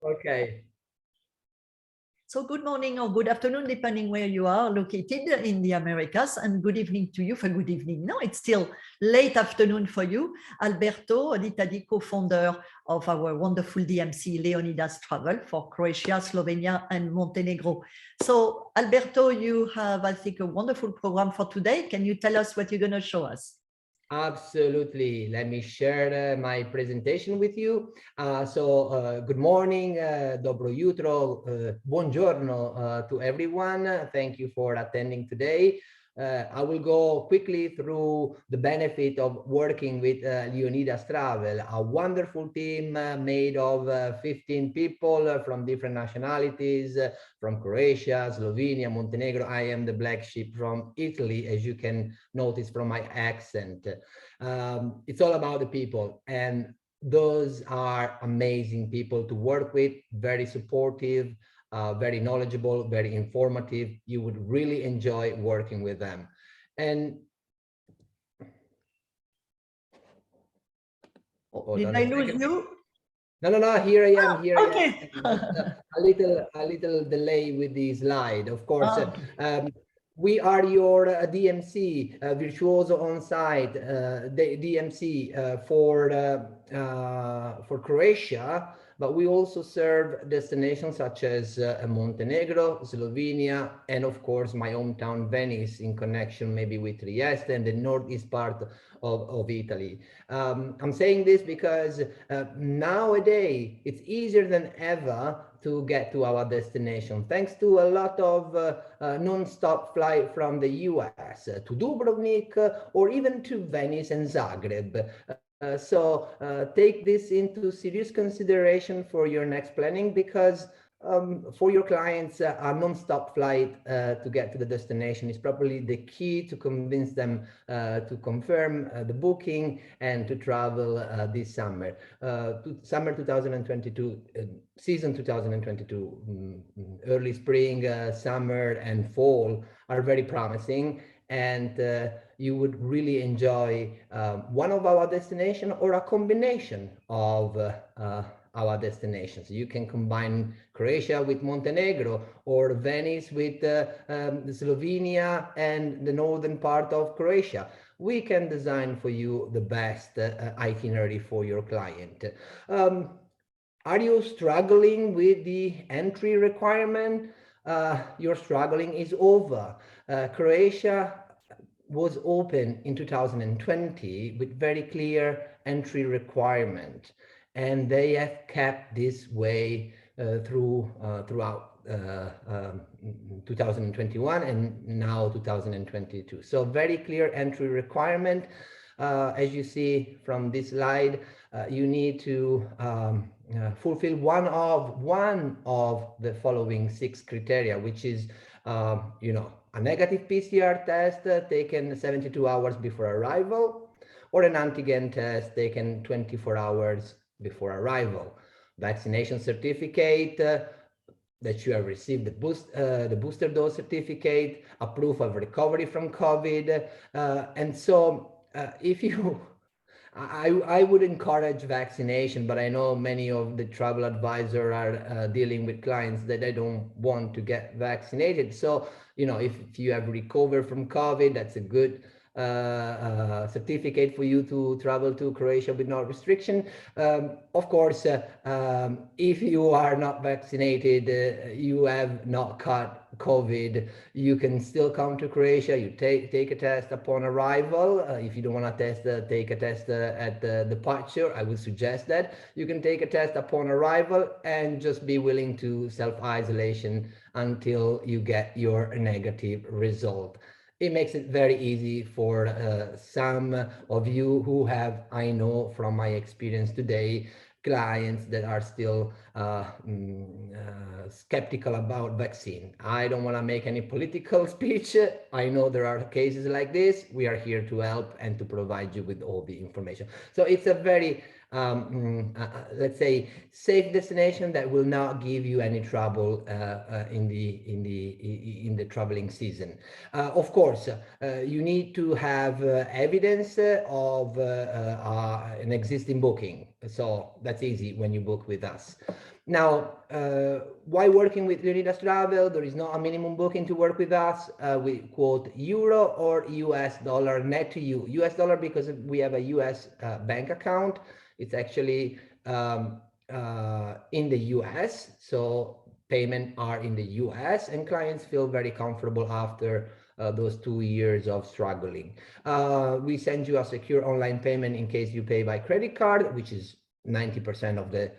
Okay. So good morning or good afternoon, depending where you are located in the Americas, and good evening to you. For good evening, no, it's still late afternoon for you. Alberto Oditadi, co-founder of our wonderful DMC, Leonidas Travel for Croatia, Slovenia, and Montenegro. So Alberto, you have, I think, a wonderful program for today. Can you tell us what you're going to show us? Absolutely. Let me share my presentation with you. Good morning, dobro jutro, buongiorno to everyone. Thank you for attending today. I will go quickly through the benefit of working with Leonidas Travel, a wonderful team made of 15 people from different nationalities, from Croatia, Slovenia, Montenegro. I am the black sheep from Italy, as you can notice from my accent. It's all about the people, and those are amazing people to work with, very supportive, very knowledgeable, very informative. You would really enjoy working with them. And did I lose you? No, here I am. Here okay. I am. A little delay with the slide, of course. We are your DMC, Virtuoso on-site, DMC for Croatia, but we also serve destinations such as Montenegro, Slovenia, and of course my hometown Venice, in connection maybe with Trieste and the northeast part of Italy. I'm saying this because nowadays it's easier than ever to get to our destination, thanks to a lot of non-stop flight from the US to Dubrovnik or even to Venice and Zagreb. Take this into serious consideration for your next planning, because for your clients, a non-stop flight to get to the destination is probably the key to convince them to confirm the booking and to travel this summer. Summer 2022, season 2022, early spring, summer and fall are very promising, and you would really enjoy one of our destinations or a combination of our destinations. You can combine Croatia with Montenegro, or Venice with Slovenia and the northern part of Croatia. We can design for you the best itinerary for your client. Are you struggling with the entry requirement? Your struggling is over. Croatia was open in 2020 with very clear entry requirement, and they have kept this way throughout 2021 and now 2022. So very clear entry requirement. As you see from this slide, you need to fulfill one of the following 6 criteria, which is a negative PCR test taken 72 hours before arrival, or an antigen test taken 24 hours before arrival, vaccination certificate that you have received the booster dose certificate, a proof of recovery from COVID, and so if you I would encourage vaccination, but I know many of the travel advisors are dealing with clients that they don't want to get vaccinated. So, if you have recovered from COVID, that's a good certificate for you to travel to Croatia with no restriction. Of course, if you are not vaccinated, you have not caught COVID, you can still come to Croatia. You take a test upon arrival. If you don't want to test, take a test at the departure. I would suggest that you can take a test upon arrival and just be willing to self-isolation until you get your negative result. It makes it very easy for some of you who have, I know from my experience today, clients that are still skeptical about vaccine. I don't want to make any political speech. I know there are cases like this. We are here to help and to provide you with all the information. So it's a very let's say safe destination that will not give you any trouble in the traveling season. Of course, you need to have evidence of an existing booking, so that's easy when you book with us. Now, why working with Leonidas Travel? There is not a minimum booking to work with us. We quote euro or US dollar net to you. US dollar because we have a US bank account. It's actually in the US, so payment are in the US, and clients feel very comfortable after those 2 years of struggling. We send you a secure online payment in case you pay by credit card, which is 90% of the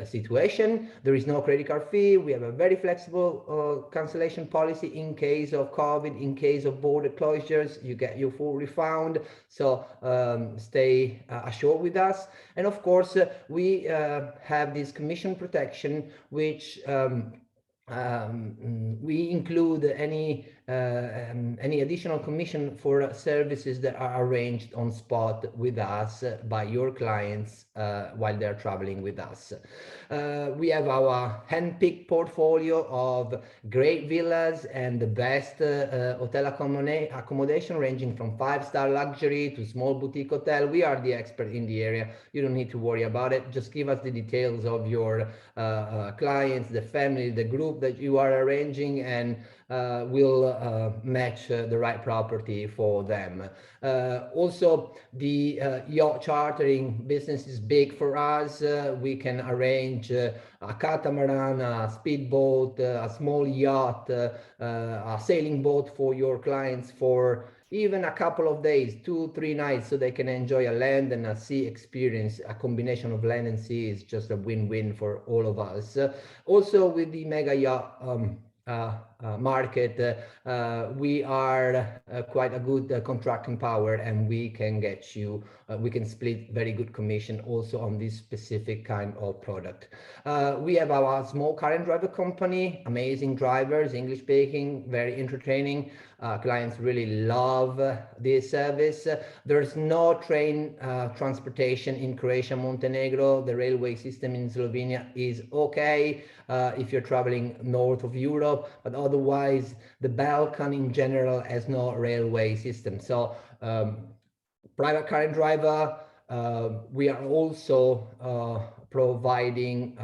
situation. There is no credit card fee. We have a very flexible cancellation policy in case of COVID, in case of border closures, you get your full refund. So stay assured with us. And of course, we have this commission protection, which we include any additional commission for services that are arranged on spot with us by your clients while they're traveling with us. We have our hand-picked portfolio of great villas and the best hotel accommodation ranging from 5-star luxury to small boutique hotel. We are the expert in the area. You don't need to worry about it. Just give us the details of your clients, the family, the group that you are arranging, and we'll match the right property for them. Also, the yacht chartering business is big for us. We can arrange a catamaran, a speedboat, a small yacht, a sailing boat for your clients for even a couple of days, 2-3 nights, so they can enjoy a land and a sea experience. A combination of land and sea is just a win-win for all of us. Also, with the mega yacht market, we are quite a good contracting power, and we can get you, we can split very good commission also on this specific kind of product. We have our small car and driver company, amazing drivers, English speaking, very entertaining. Clients really love this service. There's no train transportation in Croatia, Montenegro. The railway system in Slovenia is okay if you're traveling north of Europe, but otherwise the Balkan in general has no railway system. So private car and driver, we are also providing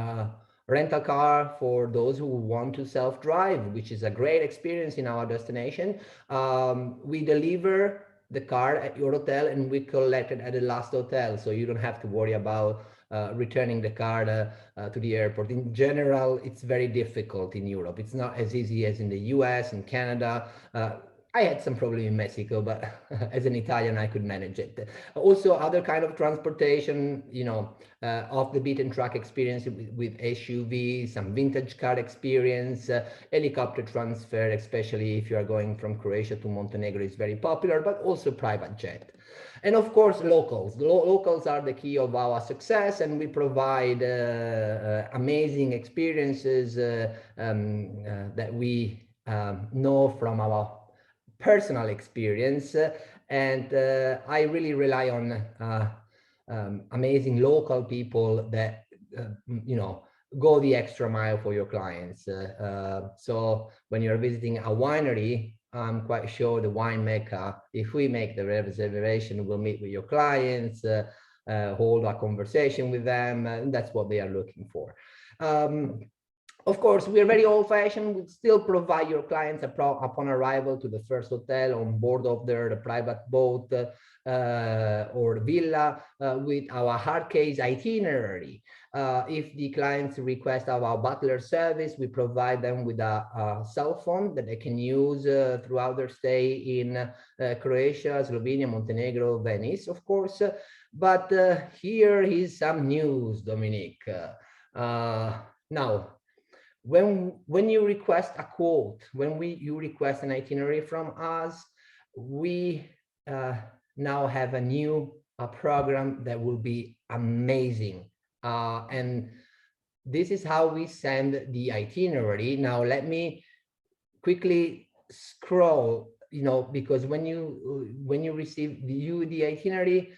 rental car for those who want to self-drive, which is a great experience in our destination. We deliver the car at your hotel and we collect it at the last hotel, so you don't have to worry about returning the car to the airport. In general, it's very difficult in Europe. It's not as easy as in the US and Canada. I had some problem in Mexico, but as an Italian, I could manage it. Also, other kind of transportation, you know, off the beaten track experience with SUV, some vintage car experience, helicopter transfer, especially if you are going from Croatia to Montenegro, is very popular, but also private jet. And of course, locals. Locals are the key of our success, and we provide amazing experiences that we know from our personal experience, and I really rely on amazing local people that you know, go the extra mile for your clients. So when you're visiting a winery, I'm quite sure the winemaker, if we make the reservation, we'll meet with your clients, hold a conversation with them, and that's what they are looking for. Of course, we are very old-fashioned. We still provide your clients upon arrival to the first hotel on board of the private boat or villa with our hard case itinerary. If the clients request our butler service, we provide them with a cell phone that they can use throughout their stay in Croatia, Slovenia, Montenegro, Venice, of course. But here is some news, Dominique. Now, when you request a quote, when you request an itinerary from us, we now have a new program that will be amazing. And this is how we send the itinerary. Now, let me quickly scroll, you know, because when you receive the itinerary,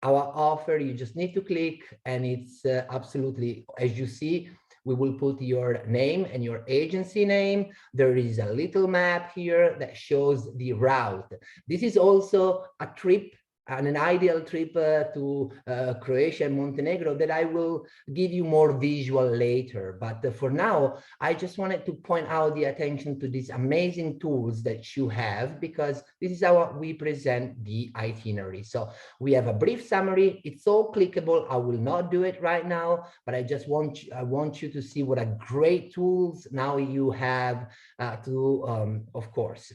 our offer, you just need to click, and it's absolutely, as you see, we will put your name and your agency name. There is a little map here that shows the route. This is also a trip an ideal trip to Croatia and Montenegro that I will give you more visual later. But for now, I just wanted to point out the attention to these amazing tools that you have, because this is how we present the itinerary. So we have a brief summary. It's all clickable. I will not do it right now, but I want you to see what a great tools now you have to, of course,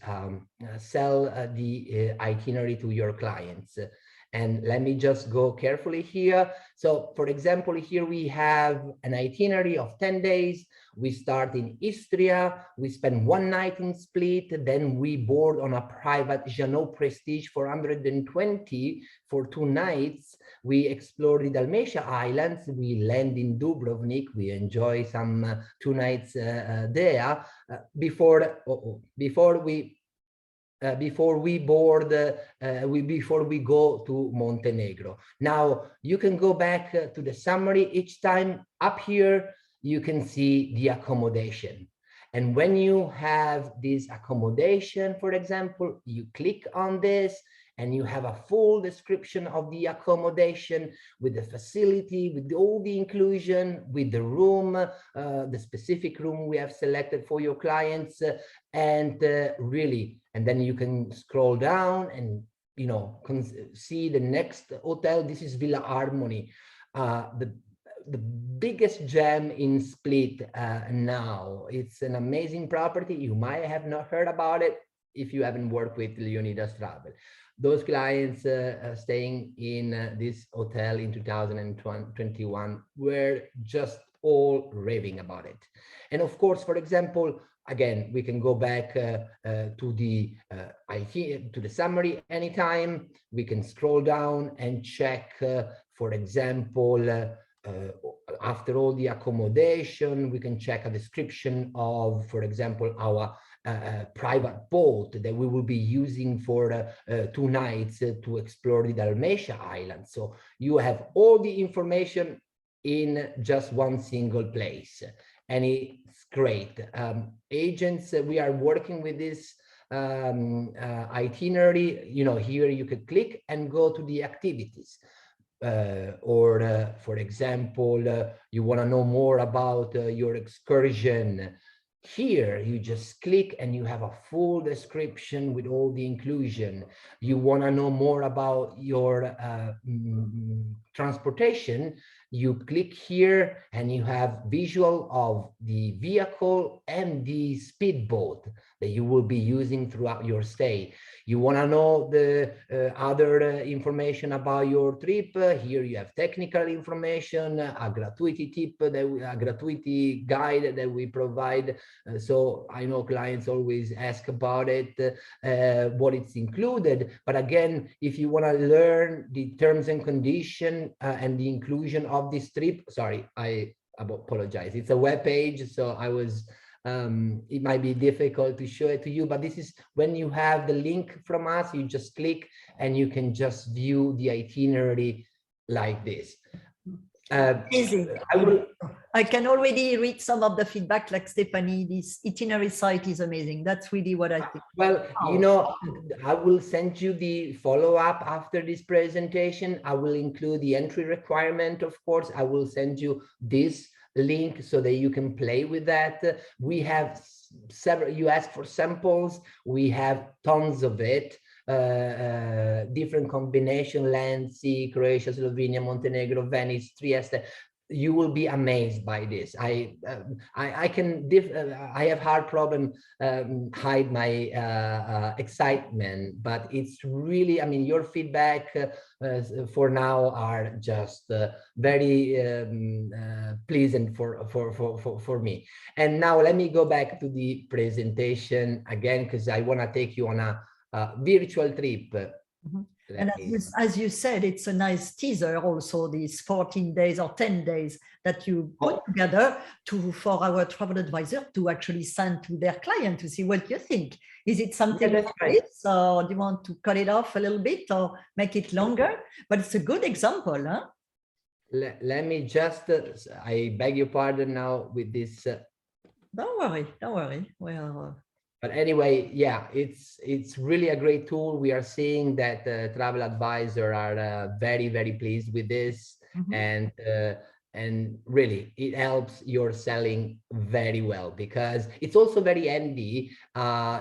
sell the itinerary to your clients. And let me just go carefully here. So for example, here we have an itinerary of 10 days. We start in Istria, we spend 1 night in Split, then we board on a private Jeannot Prestige 420 for 2 nights. We explore the Dalmatia Islands, we land in Dubrovnik, we enjoy some 2 nights there before we go to Montenegro. Now you can go back to the summary each time. Up here you can see the accommodation, and when you have this accommodation, for example, you click on this and you have a full description of the accommodation with the facility, with all the inclusion, with the room, the specific room we have selected for your clients, and really, and then you can scroll down and see the next hotel. This is Villa Harmony, the biggest gem in Split now. It's an amazing property. You might have not heard about it if you haven't worked with Leonidas Travel. Those clients staying in this hotel in 2021 were just all raving about it. And of course, for example, again, we can go back to the summary anytime. We can scroll down and check, for example, after all the accommodation, we can check a description of, for example, our private boat that we will be using for 2 nights to explore the Dalmatia Island. So you have all the information in just one single place, and it's great. Agents, we are working with this itinerary. Here you could click and go to the activities. For example, you want to know more about your excursion. Here you just click and you have a full description with all the inclusion. You want to know more about your transportation, you click here and you have visual of the vehicle and the speedboat that you will be using throughout your stay. You want to know the other information about your trip. Here you have technical information, a gratuity tip, a gratuity guide that we provide. So I know clients always ask about it, what it's included. But again, if you want to learn the terms and conditions and the inclusion of this trip, sorry, I apologize. It's a web page, so I was it might be difficult to show it to you, but this is when you have the link from us, you just click and you can just view the itinerary like this. Easy. I can already read some of the feedback, like Stephanie, this itinerary site is amazing. That's really what I think. Well, you know, I will send you the follow-up after this presentation. I will include the entry requirement, of course. I will send you this link so that you can play with that. We have several, you asked for samples, we have tons of it. Different combination, land, sea, Croatia, Slovenia, Montenegro, Venice, Trieste. You will be amazed by this. I have hard problem hide my excitement, but it's really, I mean, your feedback for now are just very pleasant for me. And now let me go back to the presentation again, because I want to take you on a virtual trip. Mm-hmm. And as you said, it's a nice teaser also, these 14 days or 10 days that you put together for our travel advisor to actually send to their client to see what you think. Is it something like this, or do you want to cut it off a little bit or make it longer? But it's a good example, huh? Let me just, I beg your pardon now with this. Don't worry, don't worry. Well, But anyway, yeah, it's really a great tool. We are seeing that travel advisors are very pleased with this, and really it helps your selling very well because it's also very handy.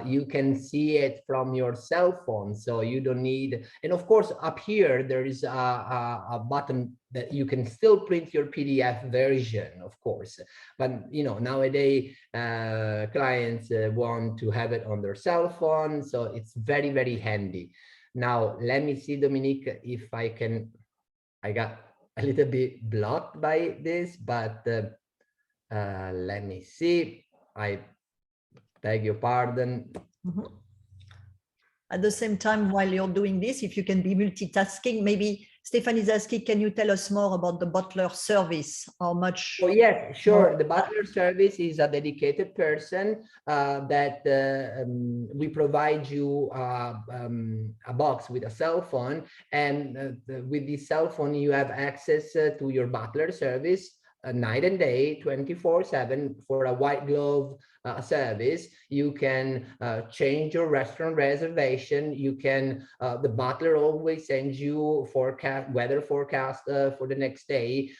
You can see it from your cell phone, so you don't need. And of course, up here there is a button that you can still print your PDF version, of course. But you know, nowadays clients want to have it on their cell phone, so it's very handy. Now let me see, Dominique, if I can. I got a little bit blocked by this, but let me see. I beg your pardon. At the same time, while you're doing this, if you can be multitasking, maybe Stefan is asking, can you tell us more about the butler service? How much? Oh, yes, sure. The butler service is a dedicated person that we provide you a box with a cell phone, and with this cell phone, you have access to your butler service night and day, 24/7, for a white glove service. You can change your restaurant reservation. You can, the butler always sends you weather forecast for the next day.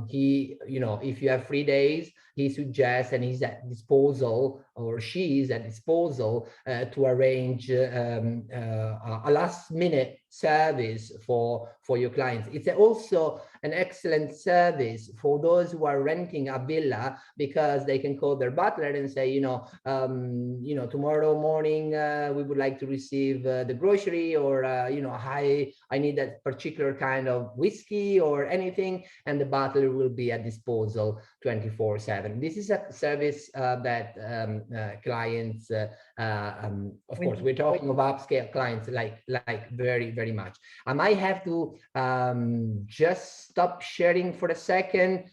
He, you know, if you have 3 days, he suggests, and he's at disposal, or she is at disposal to arrange a last minute service for your clients. It's also an excellent service for those who are renting a villa, because they can call their butler and say, you know, tomorrow morning we would like to receive the grocery, or you know, I need that particular kind of whiskey or anything, and the butler will be at disposal 24/7. This is a service that clients, of course, we're talking of upscale clients, like very much. I might have to just stop sharing for a second,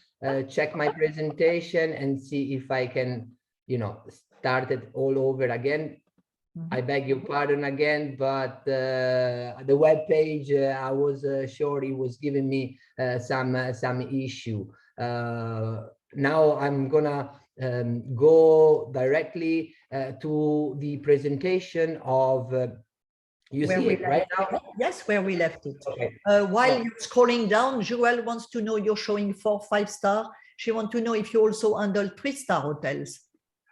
check my presentation and see if I can, you know, start it all over again. I beg your pardon again, but the web page, I was sure it was giving me some issue. Now I'm gonna go directly to the presentation of. You see it right now? Yes, where we left it. Okay. While you're scrolling down, Joelle wants to know, you're showing 4, 5-star. She wants to know if you also handle 3-star hotels.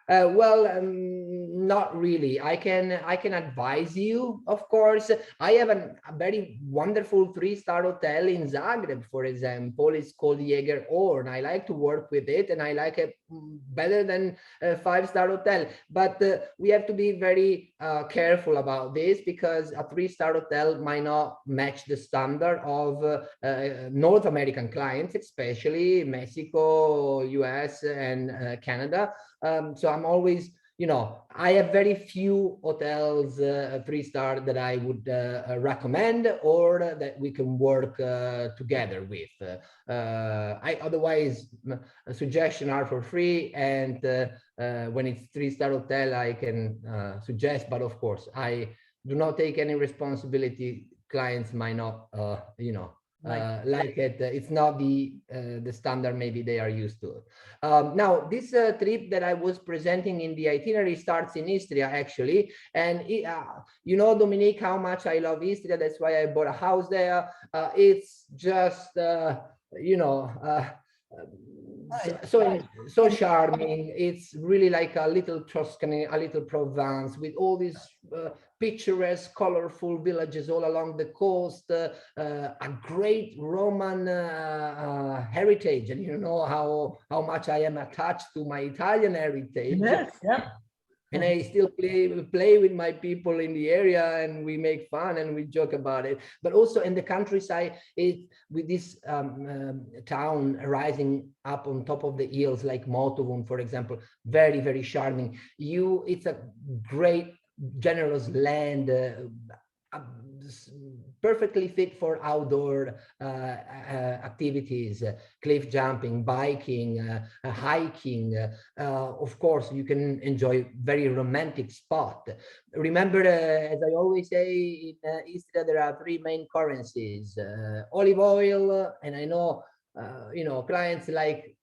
Well, not really. I can advise you, of course. I have a very wonderful 3-star hotel in Zagreb, for example. It's called Jäger Orn. I like to work with it, and I like it better than a 5-star hotel. But we have to be very careful about this, because a 3-star hotel might not match the standard of North American clients, especially Mexico, US, and Canada. So I'm always, you know, I have very few hotels 3-star that I would recommend, or that we can work together with. I otherwise suggestions are for free, and when it's 3-star hotel, I can suggest, but of course I do not take any responsibility. Clients might not, you know, like it. It's not the standard maybe they are used to. Now this trip that I was presenting in the itinerary starts in Istria, actually, and you know, Dominique, how much I love Istria. That's why I bought a house there. It's just you know, so charming. It's really like a little Tuscany, a little Provence, with all these picturesque, colorful villages all along the coast, a great Roman heritage. And you know how much I am attached to my Italian heritage. Yes, yeah. And I still play with my people in the area, and we make fun and we joke about it. But also in the countryside, with this town rising up on top of the hills, like Motovun, for example, very charming. It's a great, generous land, perfectly fit for outdoor activities, cliff jumping, biking, hiking. Of course, you can enjoy very romantic spot. Remember, as I always say, in Istria, there are 3 main currencies: olive oil, and I know you know, clients like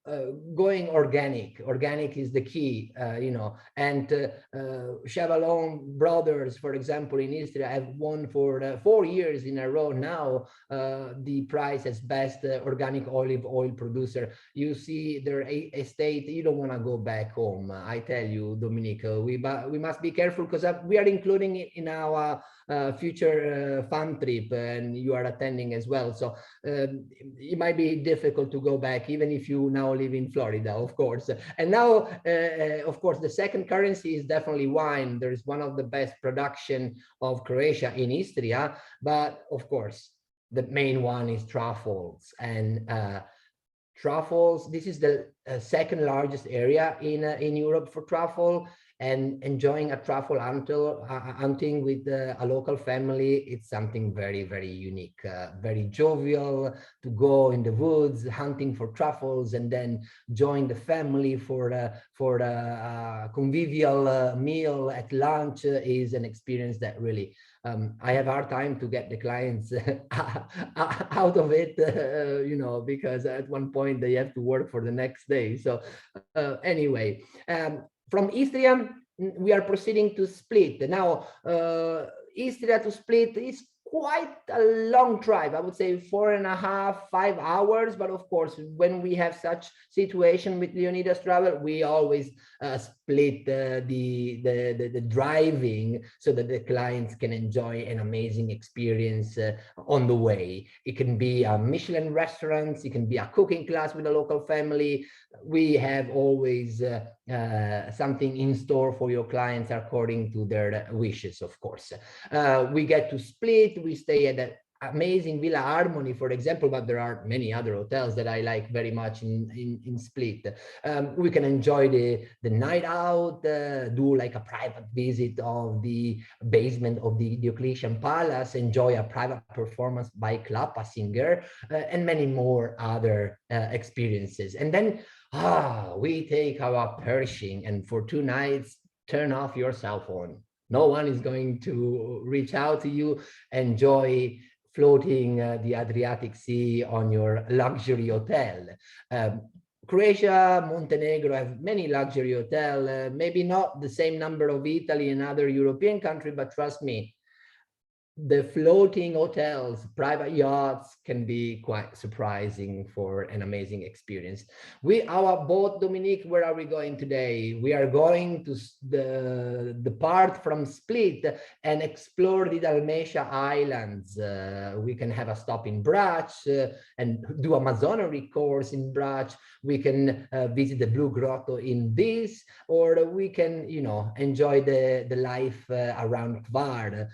going organic. Organic is the key, and Chevalon brothers, for example, in Istria, have won for 4 years in a row now the prize as best organic olive oil producer. You see their estate, you don't want to go back home. I tell you, Dominique, we must be careful, because we are including it in our future fun trip, and you are attending as well. So it might be difficult to go back, even if you now live in Florida, of course. And now, of course, the second currency is definitely wine. There is one of the best production of Croatia in Istria, but of course, the main one is truffles. And truffles, this is the second largest area in Europe for truffle. And enjoying a truffle hunting with a local family, it's something very, very unique, very jovial, to go in the woods hunting for truffles and then join the family for a convivial meal at lunch is an experience that really I have a hard time to get the clients out of it, because at one point they have to work for the next day. So anyway, from Istria, we are proceeding to Split. Now, Istria to Split is quite a long drive. I would say 4.5, 5 hours. But of course, when we have such situation with Leonidas Travel, we always split the driving so that the clients can enjoy an amazing experience on the way. It can be a Michelin restaurant, it can be a cooking class with a local family. We have always something in store for your clients according to their wishes, of course. We get to Split, we stay at the amazing Villa Harmony, for example, but there are many other hotels that I like very much in Split. We can enjoy the night out, do like a private visit of the basement of the Diocletian Palace, enjoy a private performance by Klappa singer, and many more other experiences. And then we take our Pershing, and for 2 nights, turn off your cell phone. No one is going to reach out to you. Enjoy floating the Adriatic Sea on your luxury hotel. Croatia, Montenegro have many luxury hotels, maybe not the same number of Italy and other European countries, but trust me, the floating hotels, private yachts can be quite surprising for an amazing experience. Our boat, Dominique, where are we going today? We are going to depart from Split and explore the Dalmatia Islands. We can have a stop in Brač and do a Masonry course in Brač. We can visit the Blue Grotto in Vis, or we can, enjoy the life around Hvar.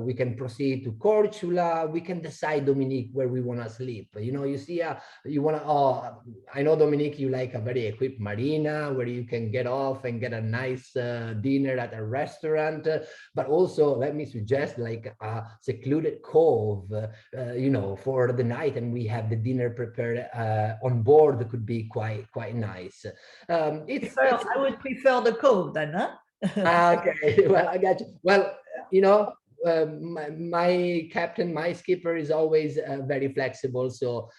We can proceed to Korčula. We can decide, Dominique, where we want to sleep. You see, you want to, I know, Dominique, you like a very equipped marina where you can get off and get a nice dinner at a restaurant. But also, let me suggest like a secluded cove, for the night, and we have the dinner prepared on board. That could be quite nice. I would prefer the cove then, huh? Okay, well, I got you. Well, my captain, my skipper is always very flexible, so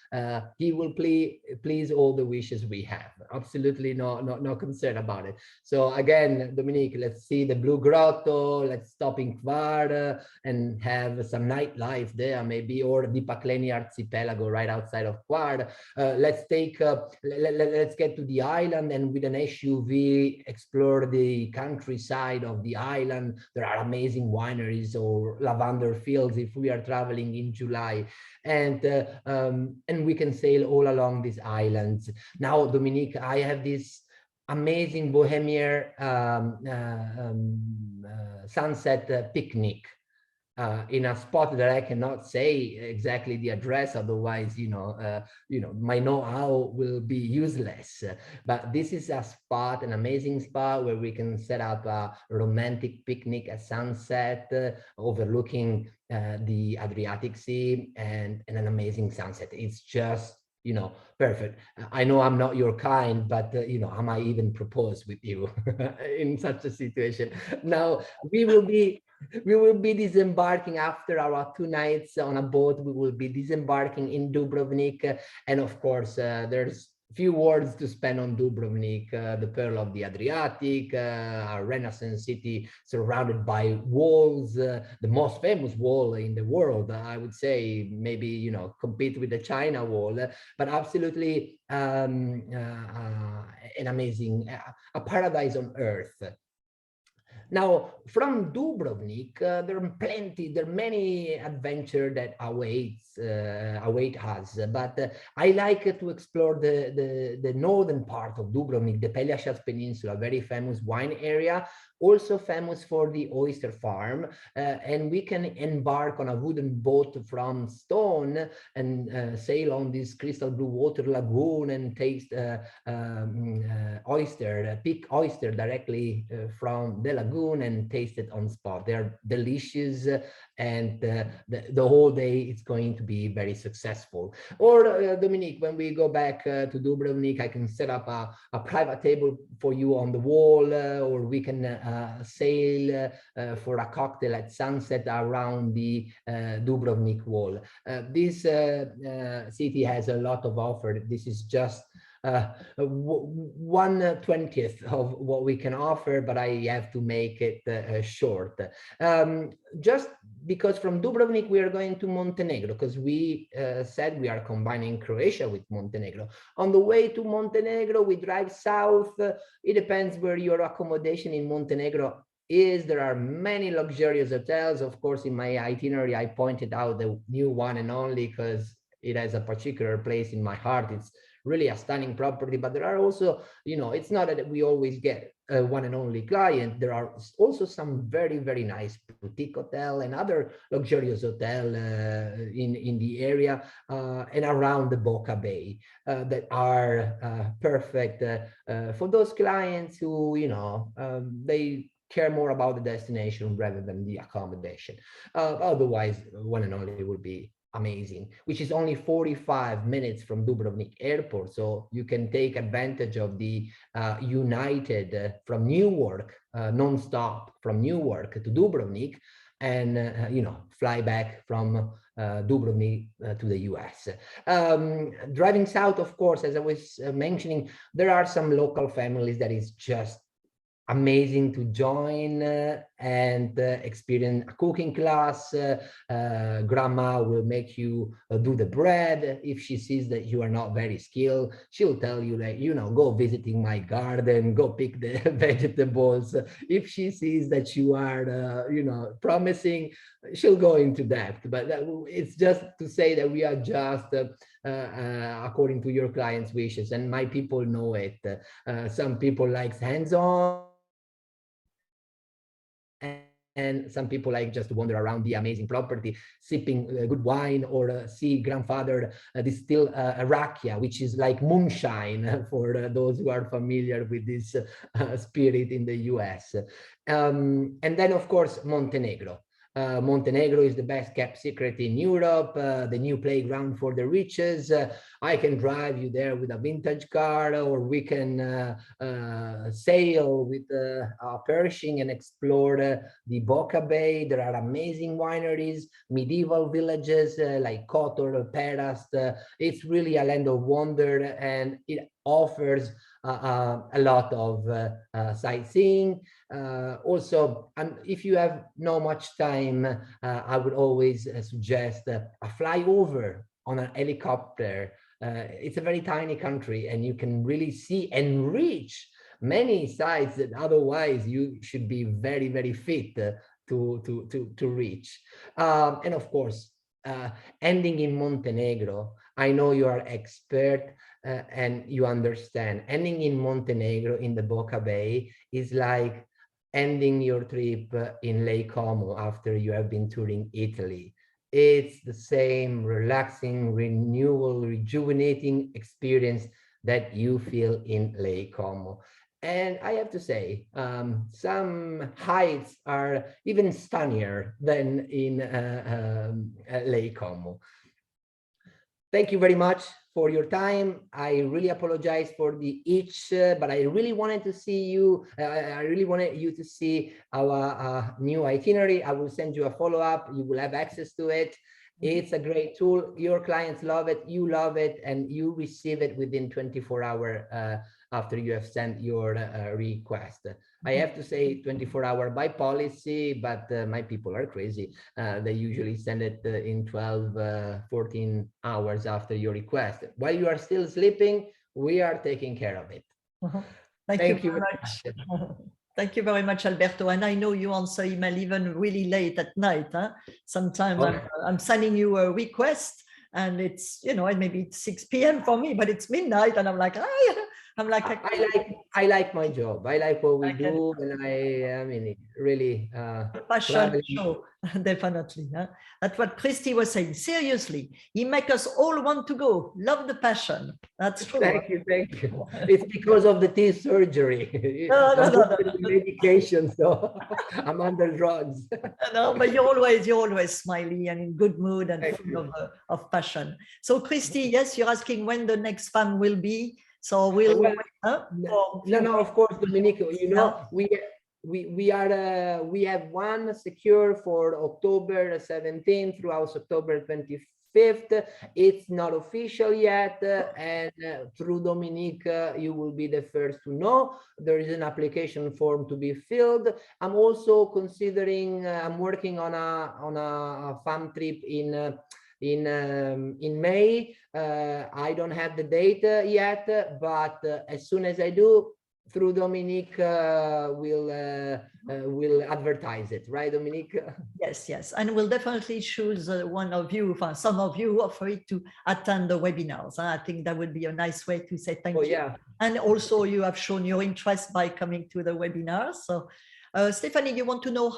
he will please all the wishes we have. Absolutely no concern about it. So again, Dominique, let's see the Blue Grotto, let's stop in Hvar and have some nightlife there, maybe, or the Pakleni Archipelago right outside of Hvar. Let's get to the island and with an SUV explore the countryside of the island. There are amazing wineries or lavender fields if we are traveling in July, and we can sail all along these islands. Now, Dominique, I have this amazing bohemian sunset picnic in a spot that I cannot say exactly the address, otherwise, my know-how will be useless. But this is a spot, an amazing spot where we can set up a romantic picnic at sunset, overlooking the Adriatic Sea, and an amazing sunset. It's just, perfect. I know I'm not your kind, but I might even propose with you in such a situation. Now, we will be disembarking after our 2 nights on a boat. We will be disembarking in Dubrovnik, and of course, there's few words to spend on Dubrovnik, the pearl of the Adriatic, a Renaissance city surrounded by walls, the most famous wall in the world, I would say, maybe, you know, compete with the China wall, but absolutely an amazing, a paradise on earth. Now, from Dubrovnik, there are many adventures that await us. But I like to explore the northern part of Dubrovnik, the Pelješac Peninsula, very famous wine area, also famous for the oyster farm. And we can embark on a wooden boat from Stone and sail on this crystal blue water lagoon and taste pick oyster directly from the lagoon and taste it on spot. They're delicious, and the whole day it's going to be very successful. Or Dominique, when we go back to Dubrovnik, I can set up a private table for you on the wall, or we can sail for a cocktail at sunset around the Dubrovnik wall. This city has a lot of offer. This is just 1/20th of what we can offer, but I have to make it short. Just because from Dubrovnik we are going to Montenegro, because we said we are combining Croatia with Montenegro. On the way to Montenegro, we drive south. It depends where your accommodation in Montenegro is. There are many luxurious hotels. Of course, in my itinerary, I pointed out the new one and only because it has a particular place in my heart. It's really a stunning property, but there are also, you know, it's not that we always get one and only client. There are also some very, very nice boutique hotel and other luxurious hotel in the area and around the Boca Bay that are perfect for those clients who, you know, they care more about the destination rather than the accommodation. Otherwise, one and only would be amazing, which is only 45 minutes from Dubrovnik airport. So you can take advantage of the United from Newark, non-stop from Newark to Dubrovnik, and you know, fly back from Dubrovnik to the US. Driving south, of course, as I was mentioning, there are some local families that is just amazing to join and experience a cooking class. Grandma will make you do the bread. If she sees that you are not very skilled, she'll tell you that, you know, go visiting my garden, go pick the vegetables. If she sees that you are, you know, promising, she'll go into depth. But it's just to say that we are just according to your client's wishes, and my people know it. Some people like hands-on, and some people like just to wander around the amazing property, sipping good wine, or see grandfather distill rakia, which is like moonshine for those who are familiar with this spirit in the US. And then, of course, Montenegro. Montenegro is the best kept secret in Europe, the new playground for the riches. I can drive you there with a vintage car, or we can sail with a Pershing and explore the Boca Bay. There are amazing wineries, medieval villages like Kotor, Perast. It's really a land of wonder, and it offers a lot of sightseeing. Also, if you have not much time, I would always suggest a flyover on an helicopter. It's a very tiny country, and you can really see and reach many sites that otherwise you should be very, very fit to reach. And of course, ending in Montenegro, I know you are expert and you understand. Ending in Montenegro in the Boca Bay is like ending your trip in Lake Como after you have been touring Italy. It's the same relaxing, renewal, rejuvenating experience that you feel in Lake Como. And I have to say, some heights are even stunnier than in Lake Como. Thank you very much for your time. I really apologize for the itch, but I really wanted to see you. I really wanted you to see our new itinerary. I will send you a follow-up. You will have access to it. It's a great tool. Your clients love it, you love it, and you receive it within 24 hours after you have sent your request. I have to say 24 hours by policy, but my people are crazy. They usually send it in 12, 14 hours after your request. While you are still sleeping, we are taking care of it. Thank you very much. Thank you very much, Alberto. And I know you answer email even really late at night. Huh? Sometimes I'm sending you a request and it's, maybe it's 6 p.m. for me, but it's midnight. And I'm like, I like my job. I like what we do. And I mean, really. Passion show, definitely. Huh? That's what Christy was saying. Seriously, he make us all want to go. Love the passion. That's true. Thank you. It's because of the teeth surgery. No. Medication, so I'm under drugs. No, but you're always smiley and in good mood and full of passion. So, Christy, yes, you're asking when the next FAM will be. So no, of course, Dominique. We have one secure for October 17th throughout October 25th. It's not official yet, and through Dominique, you will be the first to know. There is an application form to be filled. I'm also considering. I'm working on a FAM trip in May. I don't have the date yet, but as soon as I do, through Dominique, we'll advertise it, right, Dominique? Yes, and we'll definitely choose one of you, some of you, offer it to attend the webinars. I think that would be a nice way to say thank you. Yeah. And also, you have shown your interest by coming to the webinar. So, Stephanie, you want to know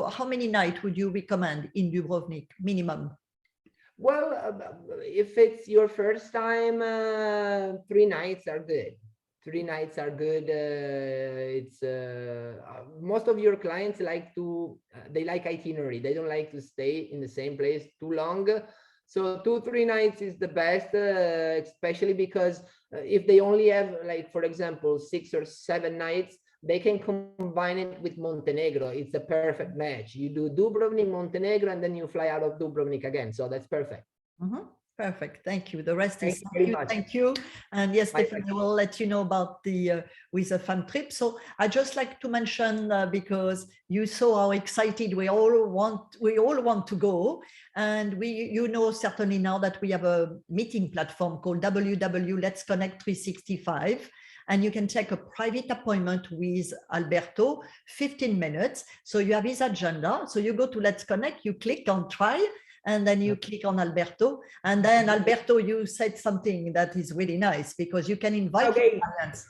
how many nights would you recommend in Dubrovnik, minimum? Well, if it's your first time, 3 nights are good. 3 nights are good. It's most of your clients they like itinerary. They don't like to stay in the same place too long. So 2-3 nights is the best, especially because if they only have, like, for example, 6 or 7 nights, they can combine it with Montenegro. It's a perfect match. You do Dubrovnik, Montenegro, and then you fly out of Dubrovnik again. So that's perfect. Perfect. Thank you. The rest is thank you. And yes, Stephanie will let you know about the with a FAM trip. So I just like to mention because you saw how excited we all want to go, and you know certainly now that we have a meeting platform called Let's Connect 365. And you can take a private appointment with Alberto, 15 minutes. So you have his agenda. So you go to Let's Connect, you click on try, and then you click on Alberto. And then Alberto, you said something that is really nice because you can invite your clients.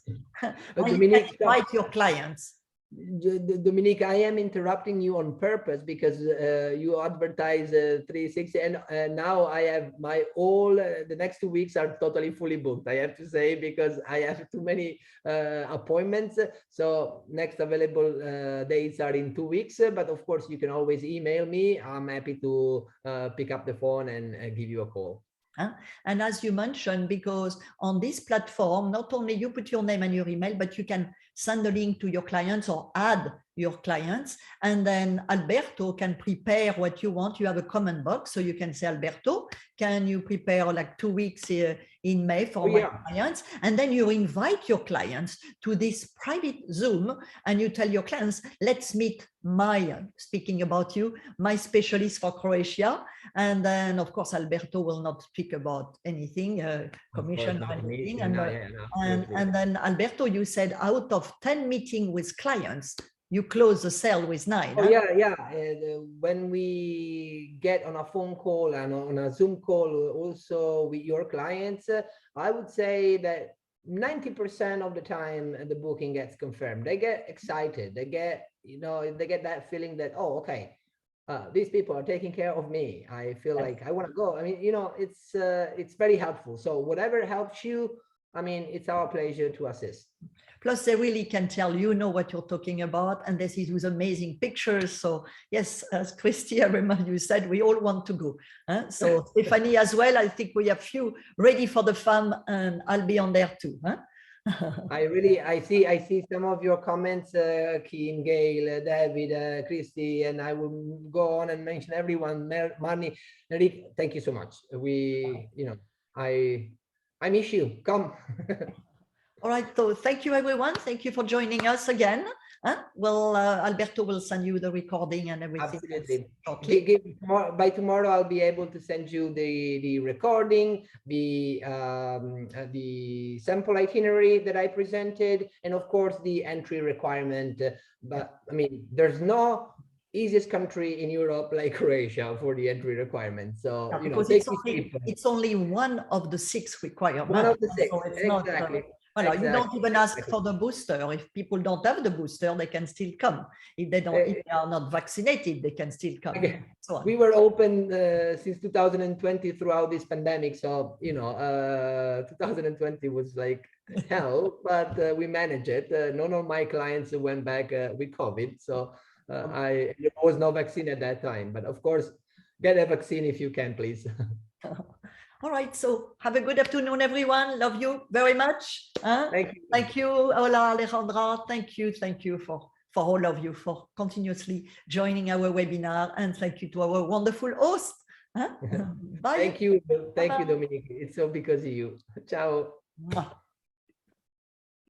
Invite your clients. Dominique, I am interrupting you on purpose because you advertise 360, and now I have the next 2 weeks are totally fully booked, I have to say, because I have too many appointments. So next available dates are in 2 weeks, but of course you can always email me. I'm happy to pick up the phone and give you a call. And as you mentioned, because on this platform, not only you put your name and your email, but you can send a link to your clients or add your clients. And then Alberto can prepare what you want. You have a comment box. So you can say, Alberto, can you prepare like 2 weeks in May for my clients? And then you invite your clients to this private Zoom and you tell your clients, let's meet speaking about you, my specialist for Croatia. And then, of course, Alberto will not speak about anything, commission or anything. And then, Alberto, you said out of 10 meetings with clients, you close the sale with 9. When we get on a phone call and on a Zoom call also with your clients, I would say that 90% of the time the booking gets confirmed. They get excited. They get that feeling that, oh, okay, these people are taking care of me. I feel like I want to go. I mean, it's very helpful. So whatever helps you, I mean, it's our pleasure to assist. Plus, they really can tell what you're talking about, and this is with amazing pictures. So yes, as Christy, I remember you said, we all want to go. So Stephanie as well, I think we have few ready for the FAM, and I'll be on there too. I see some of your comments, Kim, Gail, David, Christy, and I will go on and mention everyone. Marnie, Enrique, thank you so much. I miss you. Come. All right, so thank you, everyone. Thank you for joining us again. Well, Alberto will send you the recording and everything. Absolutely. By tomorrow, I'll be able to send you the recording, the sample itinerary that I presented, and of course the entry requirement. But I mean, there's no easiest country in Europe like Croatia for the entry requirement. So because it's only one of the 6 requirements. One of the 6, so it's exactly. Not, exactly. You don't even ask for the booster. If people don't have the booster, they can still come. If they are not vaccinated, they can still come. Okay. We were open since 2020 throughout this pandemic. So, 2020 was like hell, but we managed it. None of my clients went back with COVID. So there was no vaccine at that time. But of course, get a vaccine if you can, please. All right, so have a good afternoon, everyone. Love you very much. Thank you. Thank you, Ola, Alejandra. Thank you for all of you for continuously joining our webinar. And thank you to our wonderful host. Bye. Thank you. Thank you, Dominique. It's all because of you. Ciao.